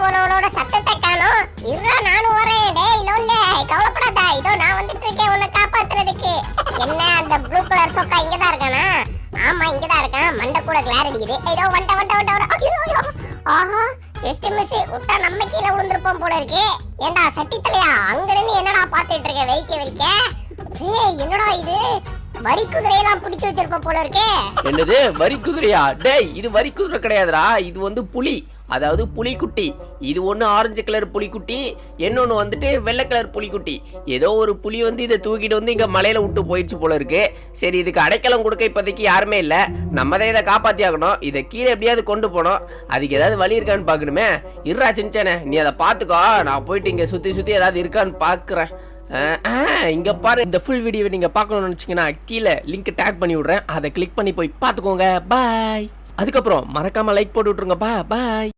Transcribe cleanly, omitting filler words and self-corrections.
போனவனோட சத்தத்தை காணோம். இருடா நானும் வரேன். டேய் லோன்லே கவலைப்படாத, இதோ நான் வந்துட்டு இருக்கேன் உன்னை காப்பாத்துறதுக்கு. என்ன அந்த ப்ளூ கலர் சொக்கா இங்கதான் இருக்கானா? ஆமா இங்கதான் இருக்கான். மண்டை கூட கிளார் அடிக்குது. ஏதோ வண்ட ஐயோ ஆஹா ஜஸ்ட் மிஸ் விட்டா நம்ம கீழே விழுந்திருப்போம் போல இருக்கு. ஏண்டா சட்டி தலையா அங்க நின்னு என்னடா பாத்துட்டு இருக்க வெறிக்க? ஏய் என்னடா இது வரி குதிரையெல்லாம் பிடிச்சு வச்சிருப்ப போல இருக்கே. என்னது வரி குதிரையா? டேய் இது வரி குதிரை கிடையாதுடா, இது வந்து புலி, அதாவது புலிக்குட்டி. இது ஒன்று ஆரஞ்சு கலர் புலிக்குட்டி, இன்னொன்று வந்துட்டு வெள்ளை கலர் புலிக்குட்டி. ஏதோ ஒரு புலி வந்து இதை தூக்கிட்டு வந்து இங்கே மலையில விட்டு போயிடுச்சு போல இருக்கு. சரி இதுக்கு அடைக்கலம் கொடுக்க இப்போதைக்கு யாருமே இல்லை, நம்ம தான் இதை காப்பாற்றி ஆகணும். இதை கீழே எப்படியாவது கொண்டு போனோம், அதுக்கு ஏதாவது வழி இருக்கான்னு பார்க்கணுமே. இருடா சின்ன நீ அதை பார்த்துக்கோ, நான் போயிட்டு இங்கே சுற்றி ஏதாவது இருக்கான்னு பார்க்குறேன். இங்க பாரு, இந்த ஃபுல் வீடியோவை நீங்க பார்க்கணும்னு நினைச்சீங்கன்னா கீழே லிங்க் டேக் பண்ணி விடுறேன், அதை கிளிக் பண்ணி போய் பார்த்துக்கோங்க. பாய். அதுக்கப்புறம் மறக்காம லைக் போட்டு விட்டுருங்க. பாய்.